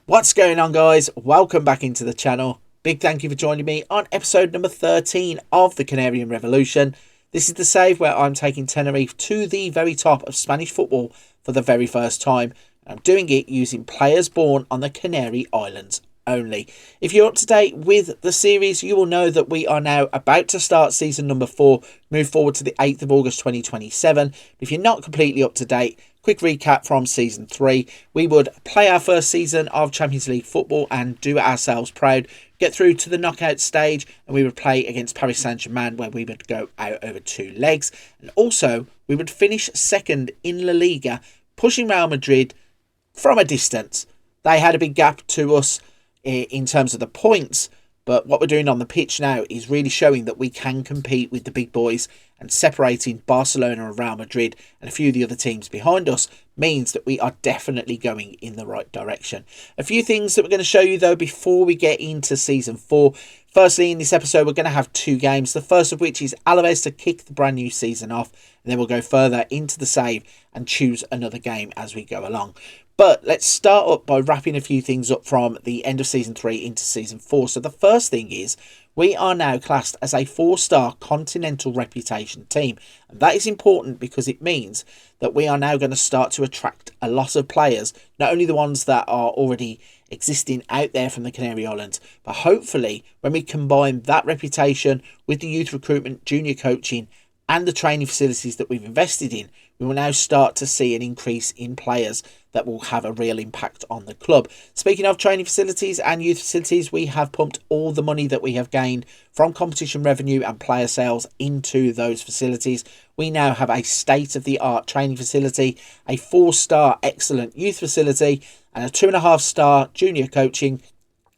What's going on, guys? Welcome back into the channel. Big thank you for joining me on episode number 13 of the Canarian Revolution. This is the save where I'm taking Tenerife to the very top of Spanish football for the very first time. I'm doing it using players born on the Canary Islands only. If you're up to date with the series, you will know that we are now about to start season number 4, move forward to the 8th of August 2027. If you're not completely up to date, quick recap from season 3. We would play our first season of Champions League football and do ourselves proud, get through to the knockout stage, and we would play against Paris Saint-Germain, where we would go out over 2 legs. And also, we would finish second in La Liga, pushing Real Madrid from a distance. They had a big gap to us in terms of the points, but what we're doing on the pitch now is really showing that we can compete with the big boys, and separating Barcelona and Real Madrid and a few of the other teams behind us means that we are definitely going in the right direction. A few things that we're going to show you though before we get into season 4. Firstly, in this episode we're going to have 2 games, the first of which is Alaves to kick the brand new season off, and then we'll go further into the save and choose another game as we go along. But let's start up by wrapping a few things up from the end of season 3 into season 4. So the first thing is we are now classed as a 4-star continental reputation team. And that is important because it means that we are now going to start to attract a lot of players, not only the ones that are already existing out there from the Canary Islands, but hopefully when we combine that reputation with the youth recruitment, junior coaching and the training facilities that we've invested in, we will now start to see an increase in players that will have a real impact on the club. Speaking of training facilities and youth facilities, we have pumped all the money that we have gained from competition revenue and player sales into those facilities. We now have a state-of-the-art training facility, a 4-star excellent youth facility, and a 2.5-star junior coaching,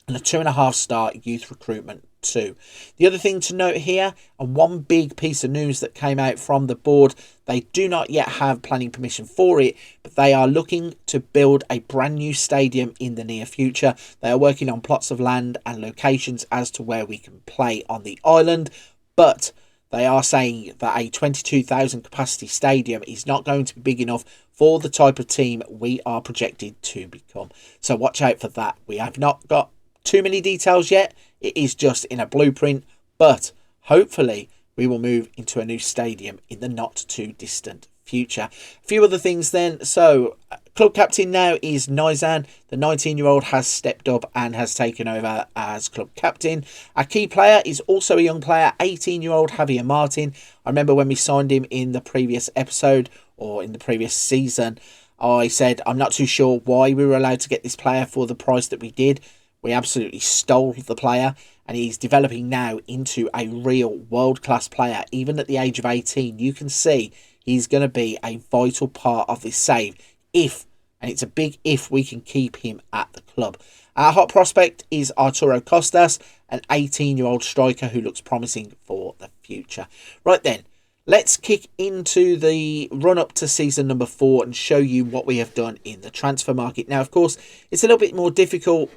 and a 2.5-star youth recruitment too. The other thing to note here, and one big piece of news that came out from the board, they do not yet have planning permission for it, but they are looking to build a brand new stadium in the near future. They are working on plots of land and locations as to where we can play on the island, but they are saying that a 22,000 capacity stadium is not going to be big enough for the type of team we are projected to become. So watch out for that. We have not got too many details yet. It is just in a blueprint, but hopefully we will move into a new stadium in the not too distant future. A few other things then. So club captain now is Nizan. The 19-year-old has stepped up and has taken over as club captain. Our key player is also a young player, 18-year-old Javier Martin. I remember when we signed him in the previous episode or in the previous season, I said I'm not too sure why we were allowed to get this player for the price that we did. We absolutely stole the player, and he's developing now into a real world-class player. Even at the age of 18, you can see he's going to be a vital part of this save if, and it's a big if, we can keep him at the club. Our hot prospect is Arturo Costas, an 18-year-old striker who looks promising for the future. Right then, let's kick into the run-up to season number 4 and show you what we have done in the transfer market. Now, of course, it's a little bit more difficult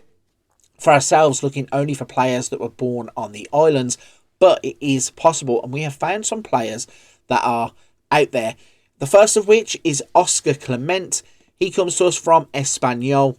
for ourselves looking only for players that were born on the islands, but it is possible, and we have found some players that are out there. The first of which is Oscar Clement. He comes to us from Espanyol,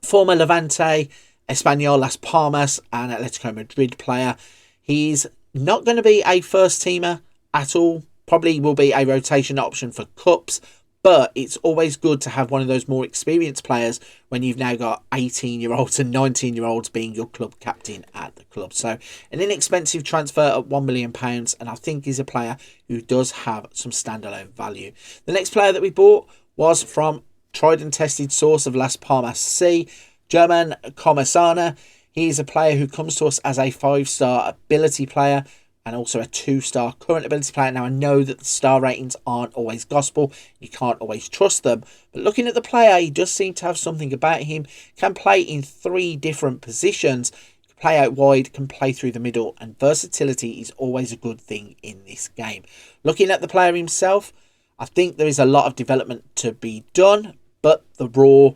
former Levante, Espanyol, Las Palmas and Atletico Madrid player. He's not going to be a first teamer at all, probably will be a rotation option for cups, but it's always good to have one of those more experienced players when you've now got 18-year-olds and 19-year-olds being your club captain at the club. So an inexpensive transfer at £1 million, and I think he's a player who does have some standalone value. The next player that we bought was from tried and tested source of Las Palmas C, German Comersana. He's a player who comes to us as a 5-star ability player, and also a 2-star current ability player. Now, I know that the star ratings aren't always gospel. You can't always trust them. But looking at the player, he does seem to have something about him. Can play in 3 different positions. Can play out wide, can play through the middle. And versatility is always a good thing in this game. Looking at the player himself, I think there is a lot of development to be done. But the raw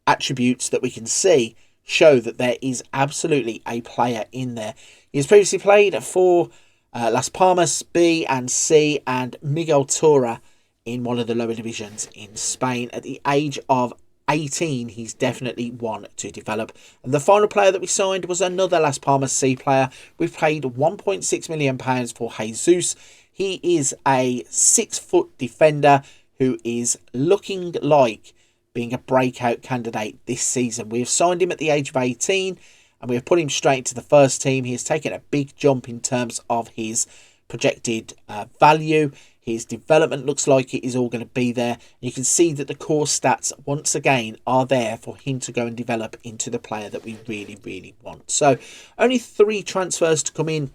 attributes that we can see show that there is absolutely a player in there. He has previously played for Las Palmas B and C and Miguel Tora in one of the lower divisions in Spain. At the age of 18, he's definitely one to develop. And the final player that we signed was another Las Palmas C player. We've paid £1.6 million for Jesus. He is a 6-foot defender who is looking like being a breakout candidate this season. We have signed him at the age of 18 and we have put him straight into the first team. He has taken a big jump in terms of his projected value. His development looks like it is all going to be there. You can see that the core stats once again are there for him to go and develop into the player that we really, really want. So only 3 transfers to come in.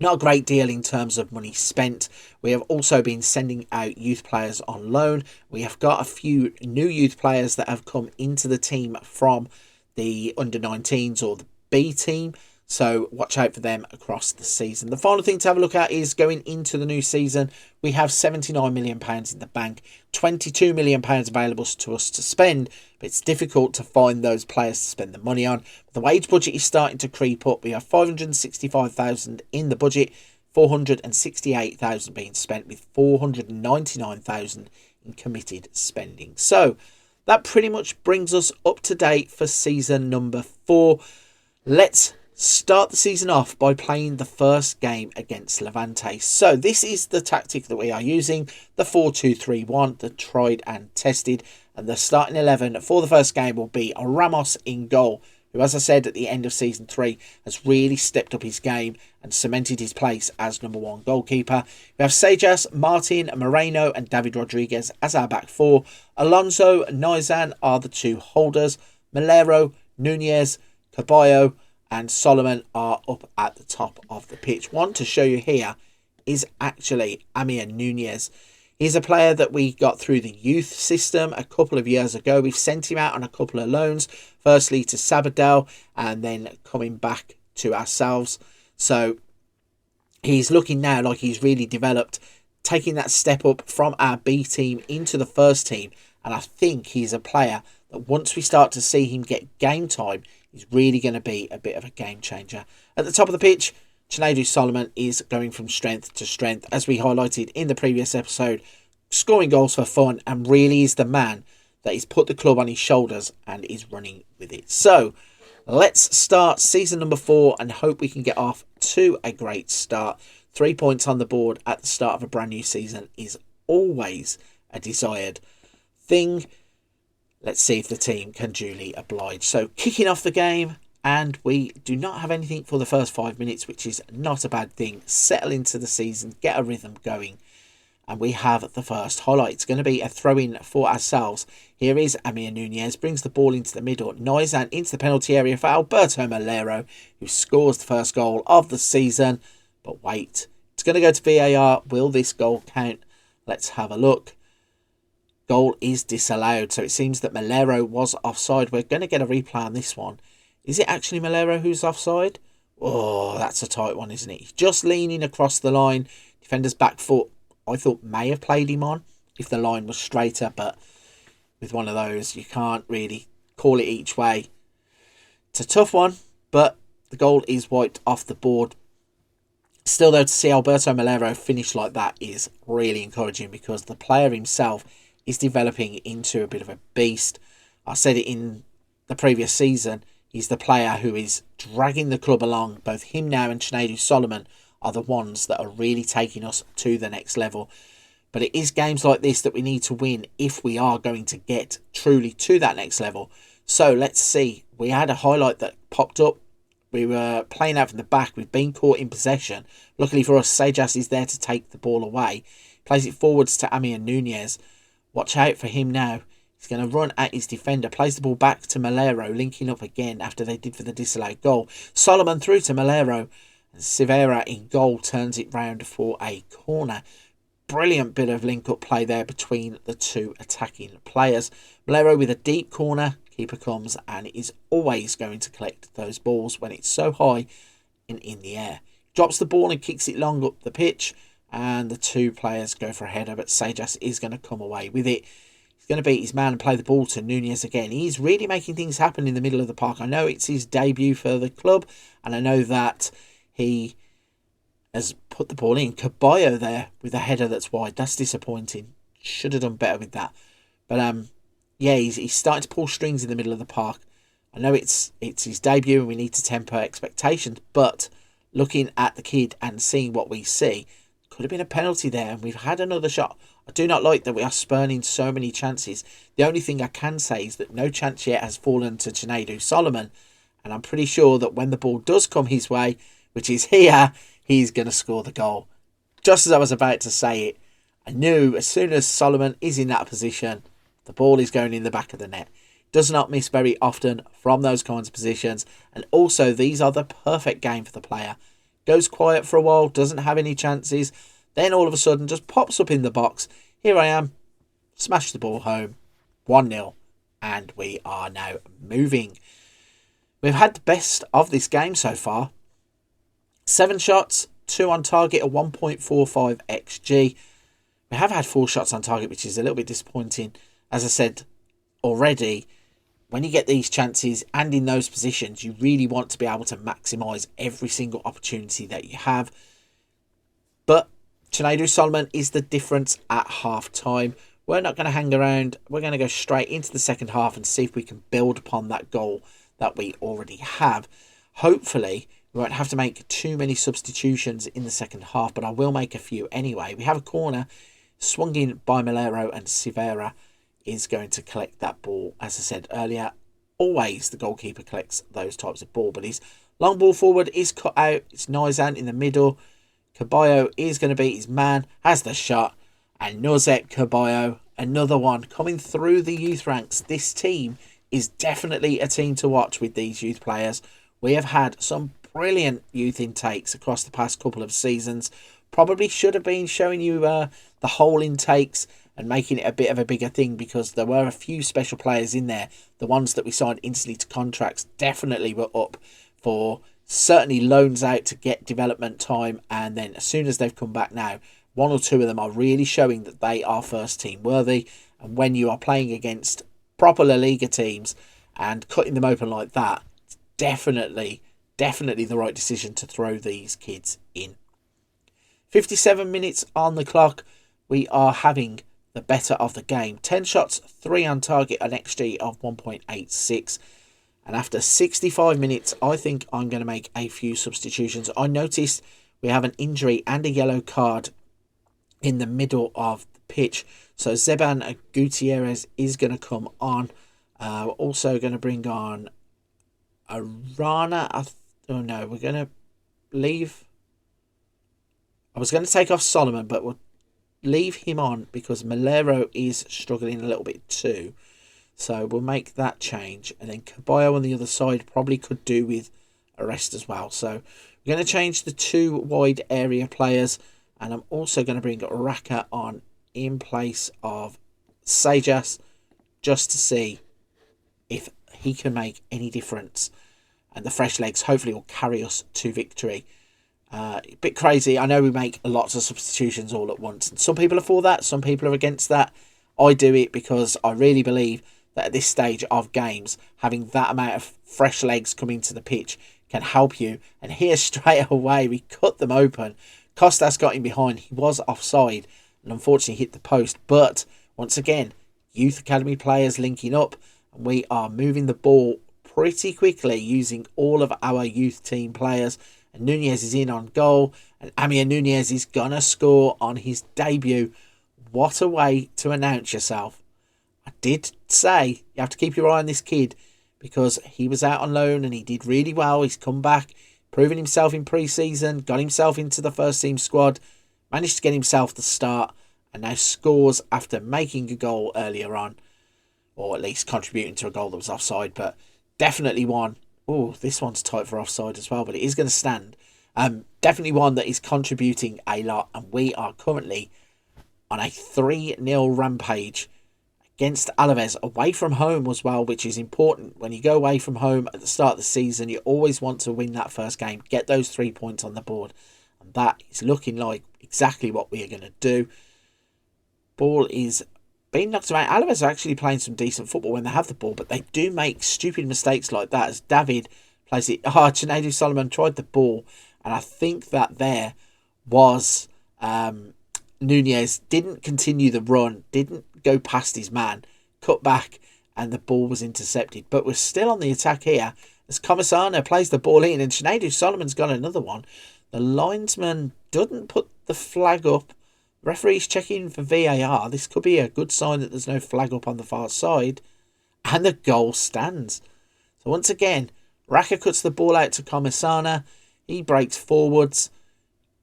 Not a great deal in terms of money spent. We have also been sending out youth players on loan. We have got a few new youth players that have come into the team from the under-19s or the B team. So watch out for them across the season. The final thing to have a look at is going into the new season. We have £79 million in the bank, £22 million available to us to spend, but it's difficult to find those players to spend the money on. The wage budget is starting to creep up. We have £565,000 in the budget, £468,000 being spent, with £499,000 in committed spending. So that pretty much brings us up to date for season number 4. Let's start the season off by playing the first game against Levante. So this is the tactic that we are using, the 4-2-3-1, the tried and tested, and the starting 11 for the first game will be Ramos in goal, who, as I said at the end of season 3, has really stepped up his game and cemented his place as number 1 goalkeeper. We have Sejas, Martin, Moreno and David Rodriguez as our back 4. Alonso, Nizan are the 2 holders. Moleiro, Nunez, Caballo and Solomon are up at the top of the pitch. One to show you here is actually Amir Nunez. He's a player that we got through the youth system a couple of years ago. We've sent him out on a couple of loans, firstly to Sabadell and then coming back to ourselves. So he's looking now like he's really developed, taking that step up from our B team into the first team. And I think he's a player that once we start to see him get game time, he's really going to be a bit of a game changer. At the top of the pitch, Chinadu Solomon is going from strength to strength, as we highlighted in the previous episode, scoring goals for fun, and really is the man that has put the club on his shoulders and is running with it. So let's start season number 4 and hope we can get off to a great start. 3 points on the board at the start of a brand new season is always a desired thing. Let's see if the team can duly oblige. So kicking off the game, and we do not have anything for the first 5 minutes, which is not a bad thing. Settle into the season, get a rhythm going. And we have the first highlight. It's going to be a throw-in for ourselves. Here is Amir Nunez, brings the ball into the middle. Nizan into the penalty area for Alberto Moleiro, who scores the first goal of the season. But wait, it's going to go to VAR. Will this goal count? Let's have a look. Goal is disallowed. So it seems that Moleiro was offside. We're going to get a replay on this one. Is it actually Moleiro who's offside? Oh, that's a tight one, isn't it? He's just leaning across the line. Defender's back foot, I thought, may have played him on if the line was straighter. But with one of those, you can't really call it each way. It's a tough one, but the goal is wiped off the board. Still, though, to see Alberto Moleiro finish like that is really encouraging, because the player himself is developing into a bit of a beast. I said it in the previous season. He's the player who is dragging the club along. Both him now and Chinadu Solomon are the ones that are really taking us to the next level. But it is games like this that we need to win if we are going to get truly to that next level. So let's see. We had a highlight that popped up. We were playing out from the back. We've been caught in possession. Luckily for us, Sejas is there to take the ball away. Plays it forwards to Amir Nunez. Watch out for him now. He's going to run at his defender. Plays the ball back to Moleiro, linking up again after they did for the disallowed goal. Solomon through to Moleiro. And Silva in goal turns it round for a corner. Brilliant bit of link-up play there between the two attacking players. Moleiro with a deep corner. Keeper comes and is always going to collect those balls when it's so high and in the air. Drops the ball and kicks it long up the pitch. And the two players go for a header, but Sejas is going to come away with it. He's going to beat his man and play the ball to Nunez again. He's really making things happen in the middle of the park. I know it's his debut for the club, and I know that he has put the ball in. Caballo there with a header that's wide. That's disappointing. Should have done better with that. But yeah, he's starting to pull strings in the middle of the park. I know it's his debut and we need to temper expectations, but looking at the kid and seeing what we see, could have been a penalty there, and we've had another shot. I do not like that we are spurning so many chances. The only thing I can say is that no chance yet has fallen to Jese Solomon, and I'm pretty sure that when the ball does come his way, which is here, he's going to score the goal. Just as I was about to say it, I knew as soon as Solomon is in that position, the ball is going in the back of the net. Does not miss very often from those kinds of positions, and also these are the perfect game for the player. Goes quiet for a while, doesn't have any chances, then all of a sudden just pops up in the box. Here I am, smash the ball home, 1-0, and we are now moving. We've had the best of this game so far. 7 shots, 2 on target, a 1.45 XG. We have had 4 shots on target, which is a little bit disappointing. As I said already, when you get these chances and in those positions, you really want to be able to maximise every single opportunity that you have. But Jese Solomon is the difference at half time. We're not going to hang around. We're going to go straight into the second half and see if we can build upon that goal that we already have. Hopefully, we won't have to make too many substitutions in the second half, but I will make a few anyway. We have a corner swung in by Moleiro, and Silva is going to collect that ball. As I said earlier, always the goalkeeper collects those types of ball, but his long ball forward is cut out. It's Nizan in the middle. Caballo is going to be his man, has the shot, and Nozet Caballo, another one coming through the youth ranks. This team is definitely a team to watch with these youth players. We have had some brilliant youth intakes across the past couple of seasons. Probably should have been showing you the whole intakes and making it a bit of a bigger thing, because there were a few special players in there. The ones that we signed instantly to contracts definitely were up for certainly loans out to get development time, and then as soon as they've come back now, 1 or 2 of them are really showing that they are first team worthy. And when you are playing against proper La Liga teams and cutting them open like that, it's definitely the right decision to throw these kids in. 57 minutes on the clock. We are having the better of the game. 10 shots, 3 on target, an XG of 1.86. And after 65 minutes, I think I'm going to make a few substitutions. I noticed we have an injury and a yellow card in the middle of the pitch. So Zeban Gutierrez is going to come on. We're also going to bring on Arana. Oh no, we're going to leave. I was going to take off Solomon, but we'll leave him on because Moleiro is struggling a little bit too. So we'll make that change. And then Caballo on the other side probably could do with a rest as well. So we're going to change the 2 wide area players. And I'm also going to bring Raka on in place of Sejas, just to see if he can make any difference. And the fresh legs hopefully will carry us to victory. A bit crazy. I know we make lots of substitutions all at once. And some people are for that. Some people are against that. I do it because I really believe that at this stage of games, having that amount of fresh legs coming to the pitch can help you. And here straight away, we cut them open. Costas got in behind. He was offside and unfortunately hit the post. But once again, youth academy players linking up. And we are moving the ball pretty quickly using all of our youth team players. And Nunez is in on goal. And Amir Nunez is going to score on his debut. What a way to announce yourself. I did say you have to keep your eye on this kid because he was out on loan and he did really well. He's come back, proven himself in pre-season, got himself into the first team squad, managed to get himself the start, and now scores after making a goal earlier on, or at least contributing to a goal that was offside, but definitely one. Oh, this one's tight for offside as well, but it is going to stand. Definitely one that is contributing a lot, and we are currently on a 3-0 rampage against Alaves, away from home as well, which is important. When you go away from home at the start of the season, you always want to win that first game, get those 3 points on the board, and that is looking like exactly what we are going to do. Ball is being knocked around. Alaves are actually playing some decent football when they have the ball, but they do make stupid mistakes like that as David plays it. Jese Solomon tried the ball, and I think that there was Nunez didn't continue the run, didn't go past his man, cut back and the ball was intercepted. But we're still on the attack here as Comisano plays the ball in and Sinead Solomon's got another one. The linesman doesn't put the flag up. Referee's checking for VAR. This could be a good sign that there's no flag up on the far side. And the goal stands. So once again, Raka cuts the ball out to Comisano. He breaks forwards,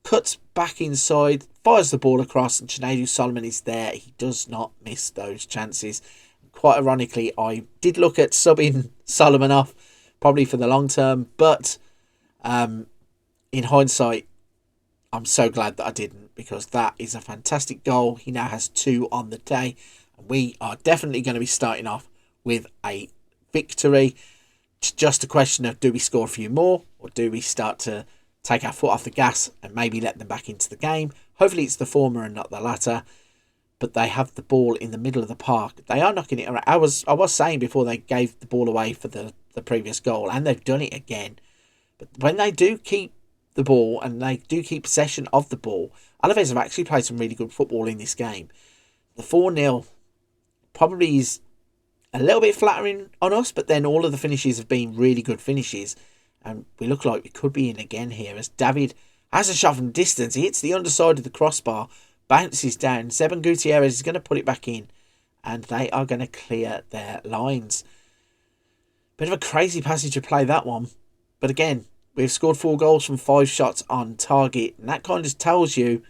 cuts back inside, fires the ball across, and Sinead Solomon is there. He does not miss those chances. Quite ironically, I did look at subbing Solomon off, probably for the long term, but in hindsight, I'm so glad that I didn't, because that is a fantastic goal. He now has 2 on the day, and we are definitely going to be starting off with a victory. It's just a question of, do we score a few more, or do we start to take our foot off the gas and maybe let them back into the game? Hopefully it's the former and not the latter. But they have the ball in the middle of the park. They are knocking it around. I was saying before they gave the ball away for the previous goal, and they've done it again. But when they do keep the ball and they do keep possession of the ball, Alaves have actually played some really good football in this game. The 4-0 probably is a little bit flattering on us, but then all of the finishes have been really good finishes. And we look like we could be in again here as David has a shot from distance. He hits the underside of the crossbar, bounces down. Zeban Gutierrez is going to put it back in, and they are going to clear their lines. Bit of a crazy passage to play, that one. But again, we've scored 4 goals from 5 shots on target, and that kind of tells you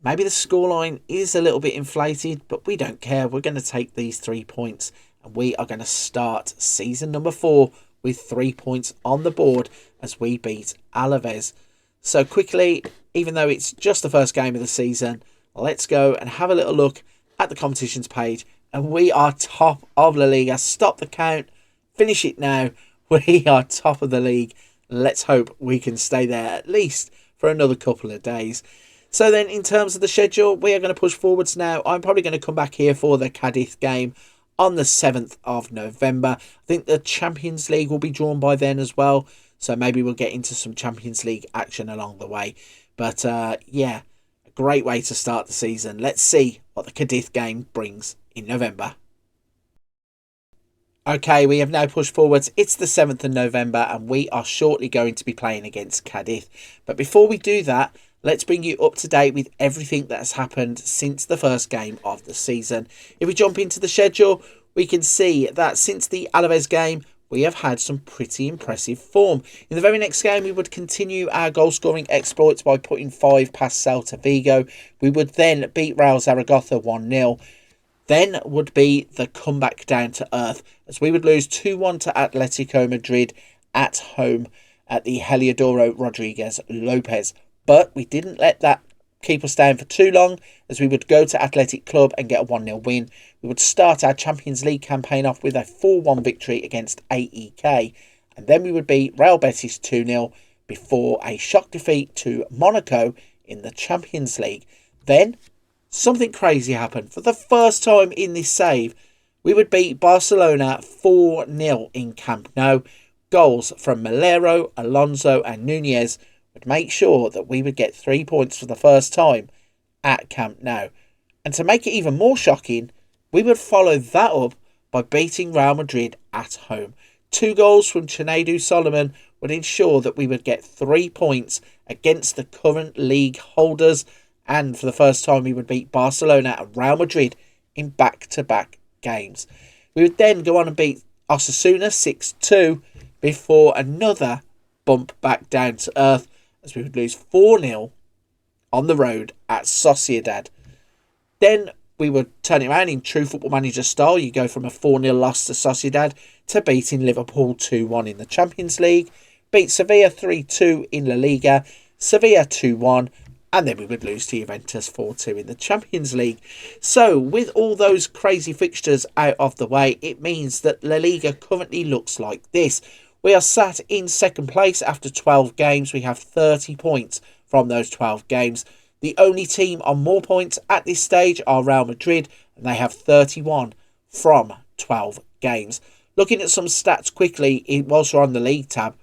maybe the scoreline is a little bit inflated, but we don't care. We're going to take these 3 points, and we are going to start season number 4 with 3 points on the board as we beat Alaves. So quickly, even though it's just the first game of the season, let's go and have a little look at the competitions page. And we are top of La Liga. Stop the count. Finish it now. We are top of the league. Let's hope we can stay there at least for another couple of days. So then in terms of the schedule, we are going to push forwards now. I'm probably going to come back here for the Cadiz game on the 7th of November. I think the Champions League will be drawn by then as well. So maybe we'll get into some Champions League action along the way. But yeah, a great way to start the season. Let's see what the Cadiz game brings in November. Okay, we have now pushed forwards. It's the 7th of November and we are shortly going to be playing against Cadiz. But before we do that, let's bring you up to date with everything that has happened since the first game of the season. If we jump into the schedule, we can see that since the Alaves game, we have had some pretty impressive form. In the very next game, we would continue our goal-scoring exploits by putting 5 past Celta Vigo. We would then beat Real Zaragoza 1-0. Then would be the comeback down to earth, as we would lose 2-1 to Atletico Madrid at home at the Heliodoro Rodriguez Lopez. But we didn't let that keep us down for too long, as we would go to Athletic Club and get a 1-0 win. We would start our Champions League campaign off with a 4-1 victory against AEK, and then we would beat Real Betis 2-0 before a shock defeat to Monaco in the Champions League. Then something crazy happened. For the first time in this save, we would beat Barcelona 4-0 in Camp Nou. Goals from Moleiro, Alonso and Nunez would make sure that we would get 3 points for the first time at Camp Nou. And to make it even more shocking, we would follow that up by beating Real Madrid at home. 2 goals from Sinead Solomon would ensure that we would get 3 points against the current league holders. And for the first time, we would beat Barcelona and Real Madrid in back-to-back games. We would then go on and beat Osasuna 6-2 before another bump back down to earth, as we would lose 4-0 on the road at Sociedad. Then we would turn it around in true Football Manager style. You go from a 4-0 loss to Sociedad to beating Liverpool 2-1 in the Champions League, beat Sevilla 3-2 in La Liga, Sevilla 2-1, and then we would lose to Juventus 4-2 in the Champions League. So with all those crazy fixtures out of the way, it means that La Liga currently looks like this. We are sat in second place after 12 games. We have 30 points from those 12 games. The only team on more points at this stage are Real Madrid, and they have 31 from 12 games. Looking at some stats quickly, whilst we're on the league tab,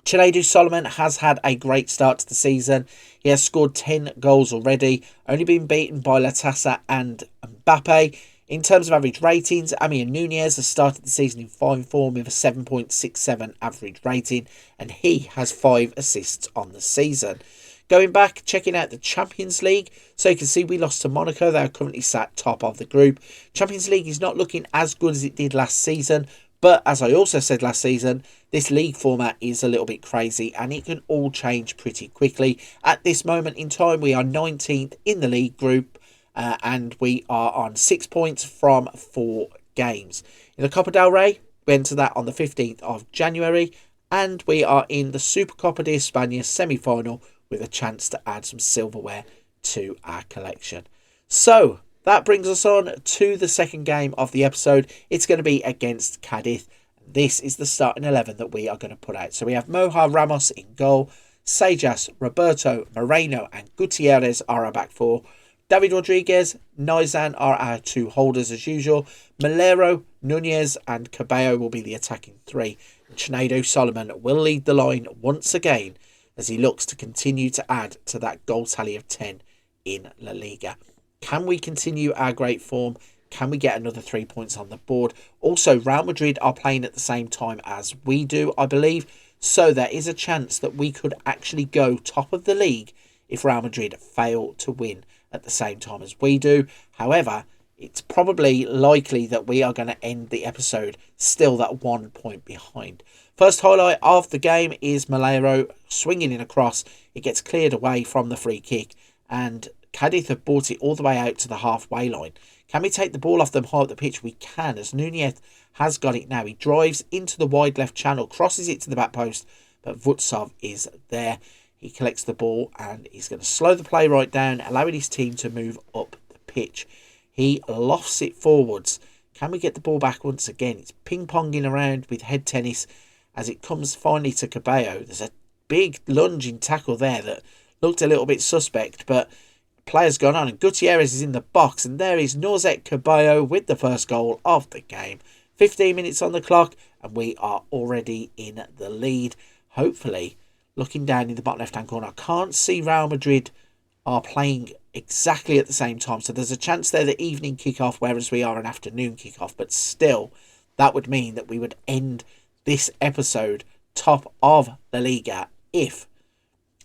Sinead Solomon has had a great start to the season. He has scored 10 goals already, only been beaten by Latasa and Mbappe In terms of average ratings, Amian Nunez has started the season in fine form with a 7.67 average rating, and he has 5 assists on the season. Going back, checking out the Champions League, so you can see we lost to Monaco. They are currently sat top of the group. Champions League is not looking as good as it did last season, but as I also said last season, this league format is a little bit crazy and it can all change pretty quickly. At this moment in time, we are 19th in the league group and we are on 6 points from 4 games. In the Copa del Rey, we enter that on the 15th of January and we are in the Supercopa de España semi-final with a chance to add some silverware to our collection. So that brings us on to the second game of the episode. It's going to be against Cadiz. This is the starting 11 that we are going to put out. So we have Moja Ramos in goal. Seijas, Roberto, Moreno and Gutierrez are our back four. David Rodriguez, Nizan are our 2 holders as usual. Moleiro, Nunez and Cabello will be the attacking 3. And Chenado Solomon will lead the line once again as he looks to continue to add to that goal tally of 10 in La Liga. Can we continue our great form? Can we get another 3 points on the board? Also, Real Madrid are playing at the same time as we do, I believe. So there is a chance that we could actually go top of the league if Real Madrid fail to win at the same time as we do. However, it's probably likely that we are going to end the episode still that 1 point behind. First highlight of the game is Moleiro swinging in across. It gets cleared away from the free kick and Cadiz have brought it all the way out to the halfway line. Can we take the ball off them high up the pitch? We can, as Nunez has got it now. He drives into the wide left channel, crosses it to the back post, but Vutsov is there. He collects the ball and he's going to slow the play right down, allowing his team to move up the pitch. He lofts it forwards. Can we get the ball back once again? It's ping-ponging around with head tennis as it comes finally to Cabello. There's a big lunging tackle there that looked a little bit suspect, but players gone on and Gutierrez is in the box and there is Norzek Cabello with the first goal of the game. 15 minutes on the clock and we are already in the lead. Hopefully, looking down in the bottom left hand corner, I can't see Real Madrid are playing exactly at the same time, so there's a chance they're the evening kickoff whereas we are an afternoon kickoff, but still that would mean that we would end this episode top of the Liga if,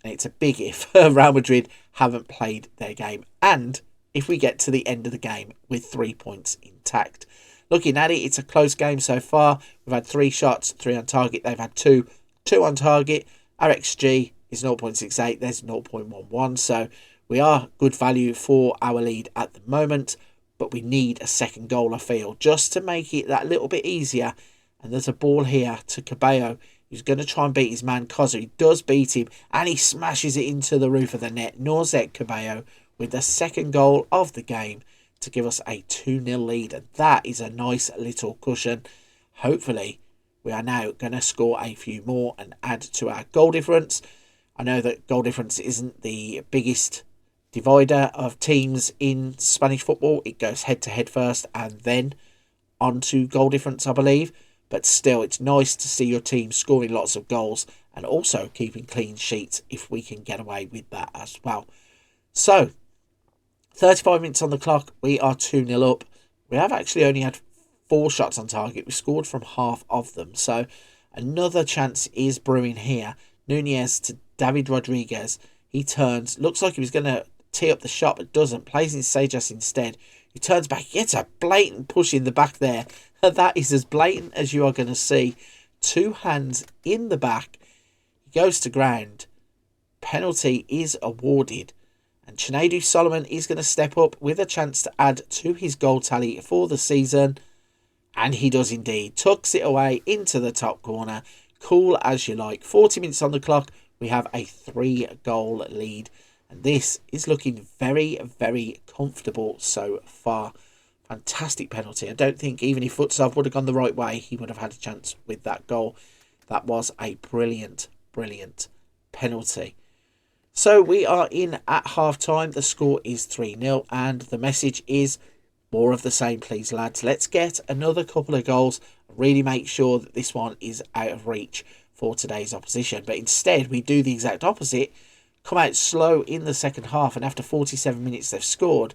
and it's a big if, Real Madrid haven't played their game and if we get to the end of the game with 3 points intact. Looking at it, it's a close game so far. We've had 3 shots, 3 on target. They've had 2 on target. Our XG is 0.68. There's 0.11. So we are good value for our lead at the moment, but we need a second goal, I feel, just to make it that little bit easier. And there's a ball here to Cabello, who's going to try and beat his man Koza. He does beat him, and he smashes it into the roof of the net. Norzek Cabello with the second goal of the game to give us a 2-0 lead. And that is a nice little cushion. Hopefully, we are now going to score a few more and add to our goal difference. I know that goal difference isn't the biggest divider of teams in Spanish football. It goes head-to-head first and then on to goal difference, I believe. But still, it's nice to see your team scoring lots of goals and also keeping clean sheets if we can get away with that as well. So, 35 minutes on the clock. We are 2-0 up. We have actually only had 4 shots on target. We scored from half of them. So, another chance is brewing here. Nunez to David Rodriguez. He turns. Looks like he was going to tee up the shot, but doesn't. Plays in Seijas instead. He turns back. He gets a blatant push in the back there. That is as blatant as you are going to see. 2 hands in the back. He goes to ground. Penalty is awarded. And Chenado Solomon is going to step up with a chance to add to his goal tally for the season. And he does indeed. Tucks it away into the top corner. Cool as you like. 40 minutes on the clock. We have a 3-goal lead. And this is looking very, very comfortable so far. Fantastic penalty. I don't think even if Vutsov would have gone the right way, he would have had a chance with that goal. That was a brilliant, brilliant penalty. So we are in at half-time. The score is 3-0 and the message is more of the same, please, lads. Let's get another couple of goals. Really make sure that this one is out of reach for today's opposition. But instead, we do the exact opposite. Come out slow in the second half and after 47 minutes they've scored.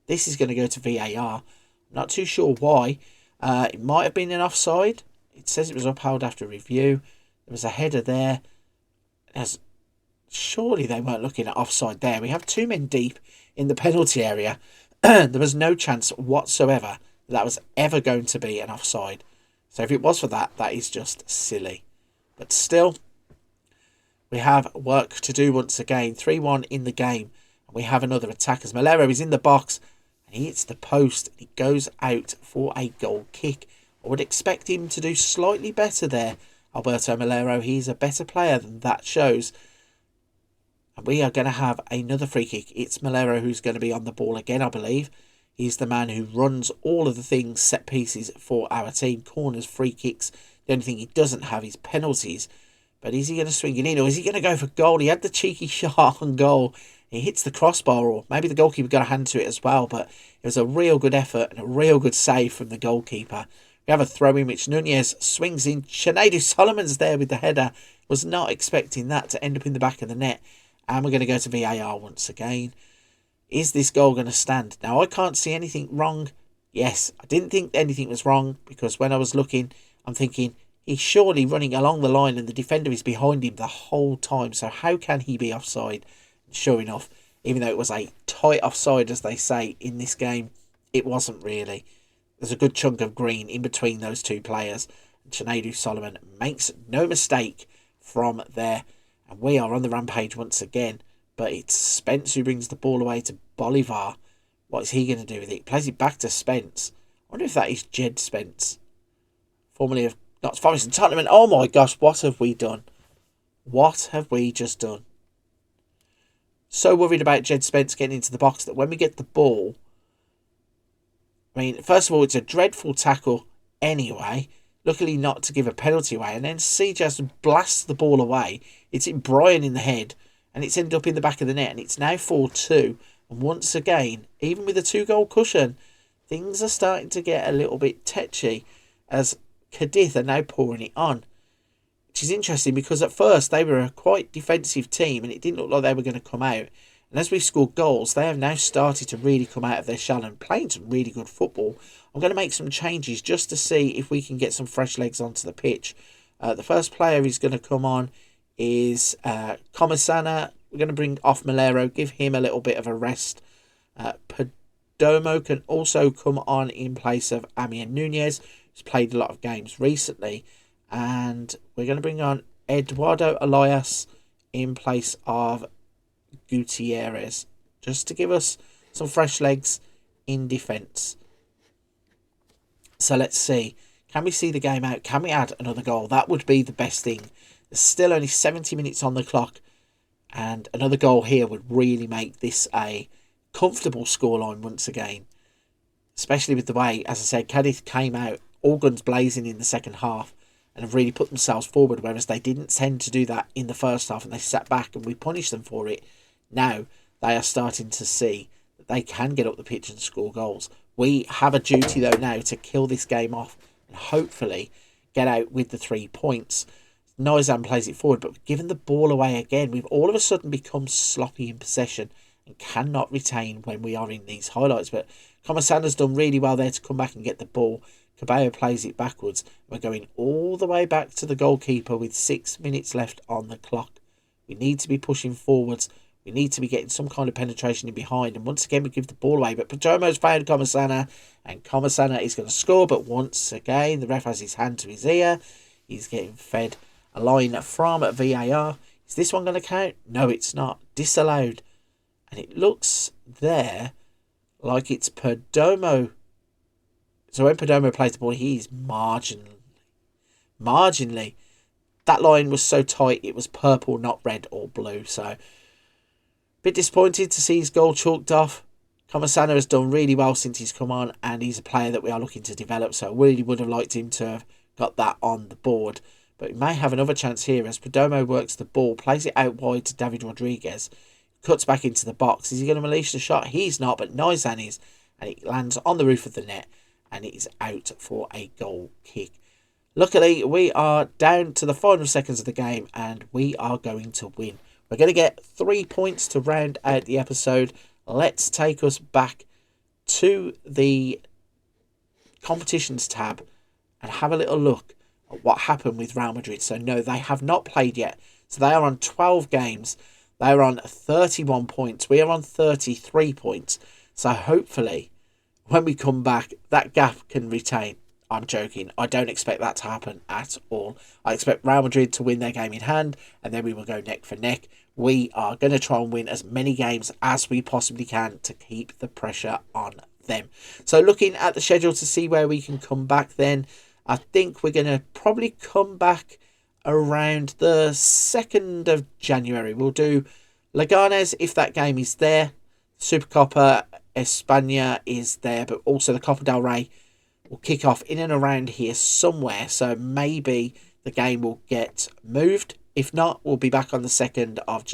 This is going to go to VAR. Not too sure why. It might have been an offside. It says it was upheld after review. There was a header there. Surely they weren't looking at offside there. We have 2 men deep in the penalty area. There was no chance whatsoever that was ever going to be an offside. So if it was for that, that is just silly. But still, we have work to do once again. 3-1 in the game. And we have another attack as Moleiro is in the box. And he hits the post. He goes out for a goal kick. I would expect him to do slightly better there. Alberto Moleiro, he's a better player than that shows. And we are going to have another free kick. It's Moleiro who's going to be on the ball again, I believe. He's the man who runs all of the things, set pieces for our team. Corners, free kicks. The only thing he doesn't have is penalties. But is he going to swing it in or is he going to go for goal? He had the cheeky shot on goal. He hits the crossbar, or maybe the goalkeeper got a hand to it as well. But it was a real good effort and a real good save from the goalkeeper. We have a throw in which Nunez swings in. David Solomon's there with the header. Was not expecting that to end up in the back of the net. And we're going to go to VAR once again. Is this goal going to stand? Now, I can't see anything wrong. Yes, I didn't think anything was wrong because when I was looking, I'm thinking, he's surely running along the line and the defender is behind him the whole time. So how can he be offside? Sure enough, even though it was a tight offside, as they say in this game, it wasn't really. There's a good chunk of green in between those two players. Jese Solomon makes no mistake from there. And we are on the rampage once again. But it's Spence who brings the ball away to Bolivar. What is he going to do with it? He plays it back to Spence. I wonder if that is Jed Spence. Formerly of Notts Forest and Tottenham. And oh my gosh, what have we done? What have we just done? So worried about Jed Spence getting into the box that when we get the ball... I mean, first of all, it's a dreadful tackle anyway. Luckily not to give a penalty away. And then CJ blasts the ball away. It's hit Brian in the head. And it's ended up in the back of the net. And it's now 4-2. And once again, even with a 2-goal cushion, things are starting to get a little bit tetchy. As Cadiz are now pouring it on. Which is interesting because at first they were a quite defensive team. And it didn't look like they were going to come out. And as we've scored goals, they have now started to really come out of their shell and playing some really good football. I'm going to make some changes just to see if we can get some fresh legs onto the pitch. The first player who's going to come on is Comasana. We're going to bring off Moleiro, give him a little bit of a rest. Perdomo can also come on in place of Amian Nunez, who's played a lot of games recently. And we're going to bring on Eduardo Elias in place of Gutierrez, just to give us some fresh legs in defence. So let's see. Can we see the game out? Can we add another goal? That would be the best thing. There's still only 70 minutes on the clock. And another goal here would really make this a comfortable scoreline once again. Especially with the way, as I said, Cadiz came out all guns blazing in the second half. And have really put themselves forward. Whereas they didn't tend to do that in the first half. And they sat back and we punished them for it. Now they are starting to see that they can get up the pitch and score goals. We have a duty though now to kill this game off and hopefully get out with the 3 points. Noizan plays it forward, but given the ball away again, we've all of a sudden become sloppy in possession and cannot retain when we are in these highlights. But Comasana's done really well there to come back and get the ball. Cabello plays it backwards. We're going all the way back to the goalkeeper with 6 minutes left on the clock. We need to be pushing forwards. We need to be getting some kind of penetration in behind. And once again, we give the ball away. But Perdomo's found Comasana. And Comasana is going to score. But once again, the ref has his hand to his ear. He's getting fed a line from VAR. Is this one going to count? No, it's not. Disallowed. And it looks there like it's Perdomo. So when Perdomo plays the ball, he's marginally. That line was so tight, it was purple, not red or blue. So bit disappointed to see his goal chalked off. Comasana has done really well since he's come on, and he's a player that we are looking to develop. So I really would have liked him to have got that on the board. But we may have another chance here as Perdomo works the ball, plays it out wide to David Rodriguez, cuts back into the box. Is he going to release the shot? He's not, but Noizan is, and it lands on the roof of the net, and it is out for a goal kick. Luckily, we are down to the final seconds of the game, and we are going to win. We're going to get 3 points to round out the episode. Let's take us back to the competitions tab and have a little look at what happened with Real Madrid. So no, they have not played yet. So they are on 12 games. They are on 31 points. We are on 33 points. So hopefully, when we come back, that gap can retain. I'm joking. I don't expect that to happen at all. I expect Real Madrid to win their game in hand, and then we will go neck for neck. We are going to try and win as many games as we possibly can to keep the pressure on them. So looking at the schedule to see where we can come back then, I think we're going to probably come back around the 2nd of January. We'll do Leganes if that game is there. Supercopa España is there, but also the Copa del Rey will kick off in and around here somewhere. So maybe the game will get moved. If not, we'll be back on the 2nd of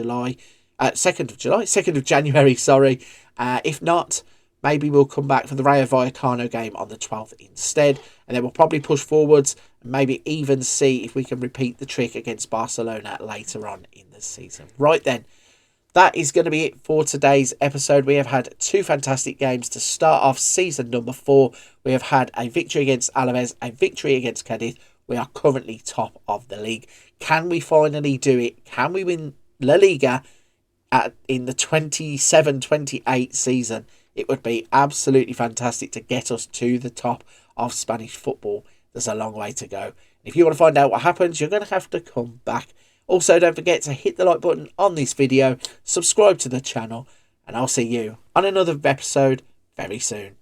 January, sorry. If not, maybe we'll come back for the Rayo Vallecano game on the 12th instead. And then we'll probably push forwards and maybe even see if we can repeat the trick against Barcelona later on in the season. Right then, that is going to be it for today's episode. We have had 2 fantastic games to start off season number 4. We have had a victory against Alaves, a victory against Cadiz. We are currently top of the league. Can we finally do it? Can we win La Liga in the 27-28 season? It would be absolutely fantastic to get us to the top of Spanish football. There's a long way to go. If you want to find out what happens, you're going to have to come back. Also, don't forget to hit the like button on this video, subscribe to the channel, and I'll see you on another episode very soon.